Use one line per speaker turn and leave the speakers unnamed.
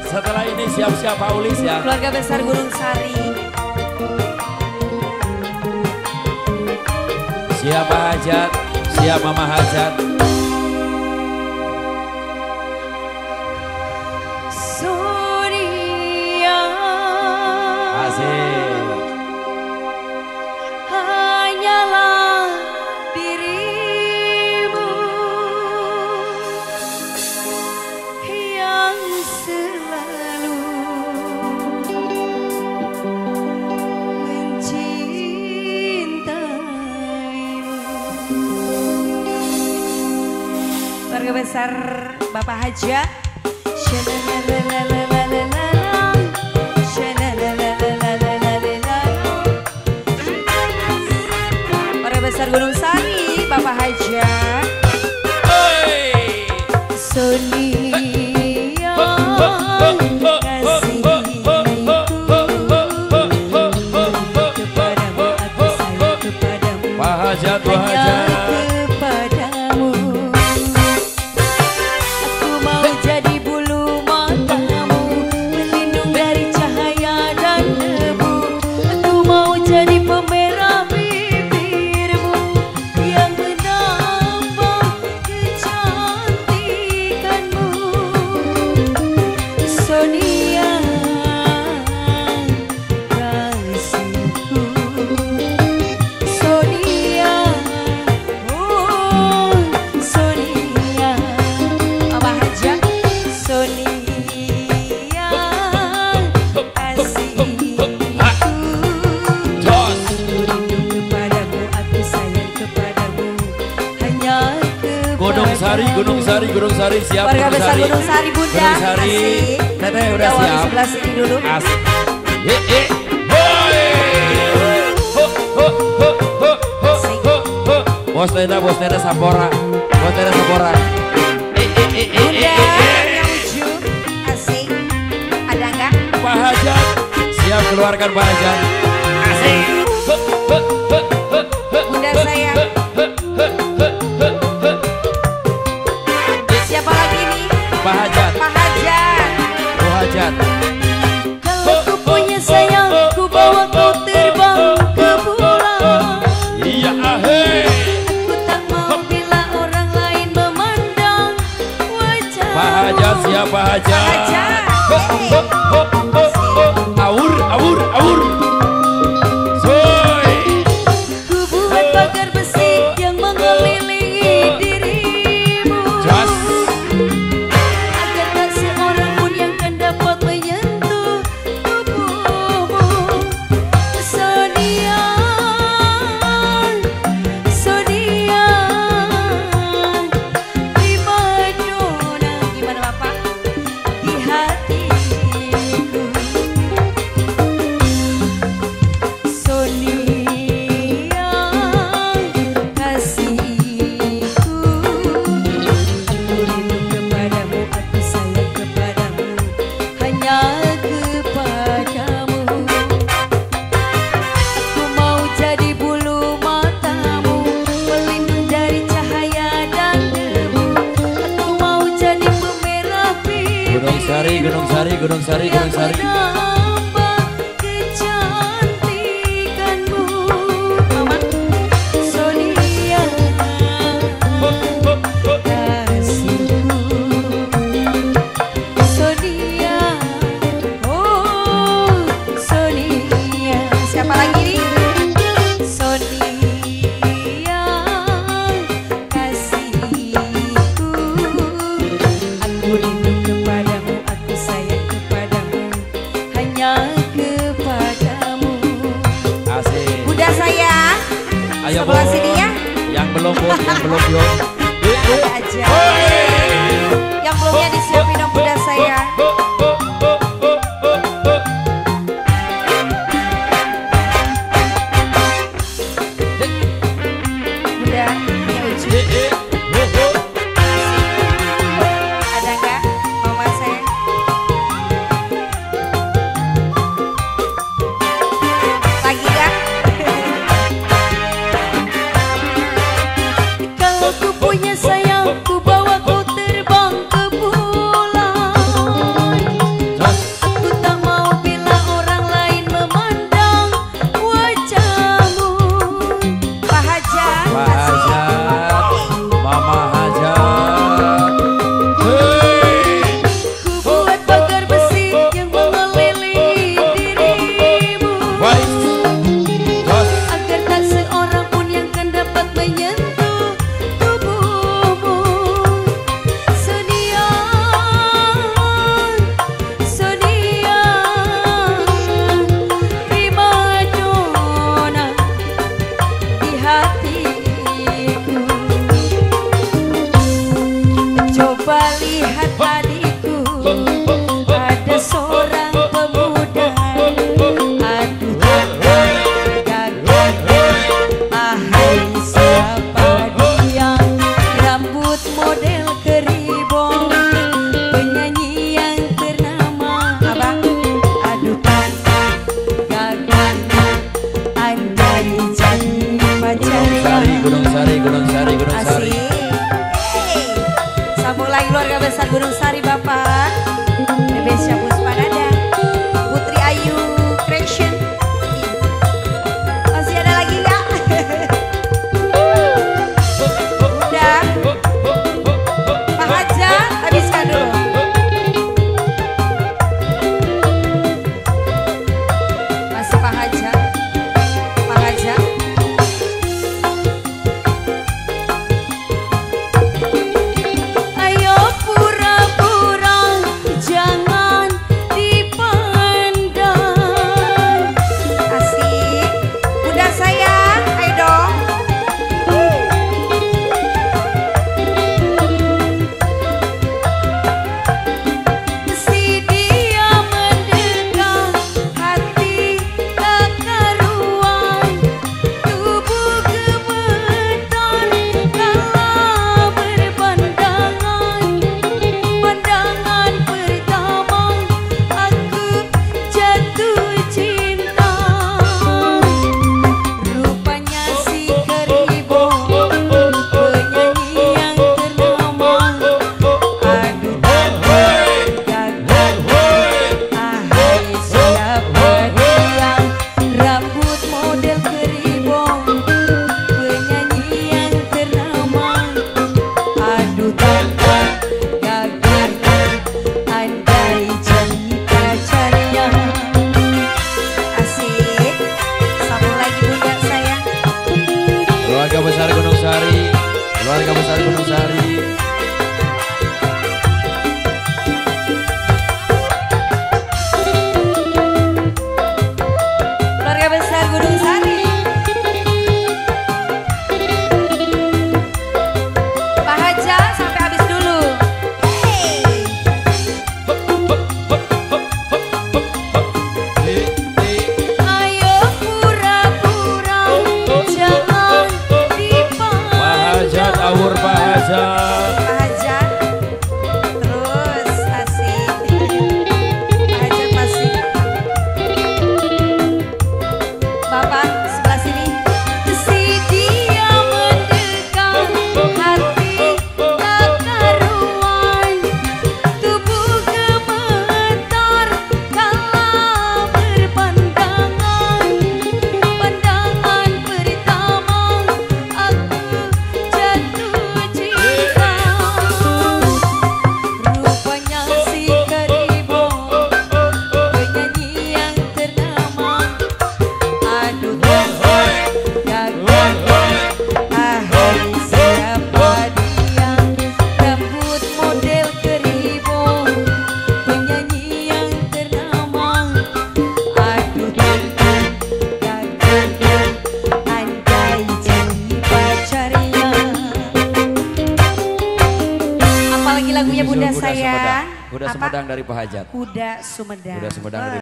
Setelah ini siap-siap Paulis ya.
Keluarga besar Gunung Sari.
Siap Hajat, siap Mama Hajat.
Surya.
Asik.
Hanyalah dirimu yang selalu keluarga besar Bapak Haja. Keluarga besar Gunung Sari Bapak Haja. Sonia kasihku kepadamu,
Pak Hajat, Pak Hajat. Gunung Sari siap.
Keluarga besar Gunung Sari Bunda.
Gunung Sari. Teteh udah siap.
Di sebelah sini dulu.
Asik. Bos tenda Sampora. Bos tenda Sampora.
Bunda yang lucu. Asik. Ada enggak?
Pak Hajat. Siap keluarkan Pak Hajat. Asik.
Bunda saya. Siapa lagi nih?
Pak Hajat.
Pak Hajat.
Bu Hajat.
Kalau ku punya sayang, ku bawa kau terbang ke pulau.
Iya ahai.
Aku tak mau bila orang lain memandang wajah.
Pak Hajat siap Pak Hajat.
Pak Hajat.
Awur, awur, awur. Soy.
Ku buat pagar besi yang mengelilingi dirimu.
Jas.
Agar tak seorang pun yang akan dapat menyentuh tubuhmu. Sonia, Sonia, primadona. Gimana Bapak? Di hatiku. Sonia kasihku, aku rindu kepadamu, aku sayang kepadamu, hanya kepadamu. Aku mau jadi bulu matamu, pelindung dari cahaya dan debu. Aku mau jadi pemerah pipi
Gunung Sari, Gunung Sari, Gunung Sari, Gunung Sari.
menambah kecantikanmu. Mama Sonia kasihku, Sonia, oh Sonia. Siapa lagi nih? Sonia kasihku, aku rindu kepadamu, aku sayang kepadamu, hanya kepadamu.
Asik.
Bunda saya,
Ayo
sebelah
Bos.
sini ya.
Yang belum Bos, yang belum belum.
Ada aja. Yang belumnya disiapin dong bunda saya. Bunda, yang lucu. Ada enggak mama saya? Lagi enggak? Kalau ku punya sayang, ku bawa kau adikku, ada seorang pemuda. Aduh gagah, ahai siapa dia? Rambut model keribong, penyanyi yang ternama. Abang, aduh gagah, andai jadi pacarnya.
Gunung Sari.
Asik. Sambung lagi keluarga besar Gunung Sari Bapak. Bebesya Puspanada, Putri Ayu Creation. Masih ada lagi nggak? Udah. Pak Haja, habiskan dulu. Masih Pak Haja. Pak Haja. Ayo pura-pura jangan dipandang. Asik. Udah sayang, ayo dong. Si dia mendekat, hati tak karuan, tubuh gemetar kala berpandangan. Pandangan pertama aku jatuh cinta. Rupanya si keribong, penyanyi yang ternama. Aduh gagah, ahai siapa dia? Rambut model keribong, penyanyi yang ternama. Aduh gagah, andai jadi pacarnya. Asik. Sambung lagi bunda sayang.
Keluarga besar Gunung Sari.
Keluarga besar Gunung Sari. Pak Haja sampai habis dulu. Hey. Ayo pura-pura jangan
Pak
dipandang.
Haja.
Pak Haja. Terus asik. Pak Haja masih. Bapak sebelah sini. Si dia mendekat, hati tak karuan, tubuh gemetar kala berpandangan. Pandangan pertama aku jatuh cinta. Rupanya si keribong, penyanyi yang ternama. Aduh gagah, ahai siapa dia? Rambut model keribong, penyanyi yang ternama. Aduh gagah, andai jadi pacarnya. Apalagi lagunya bunda
Kuda
sayang?
Sumedang. Kuda
Apa?
Sumedang dari Pak Hajat.
Kuda Sumedang.
Kuda Sumedang dari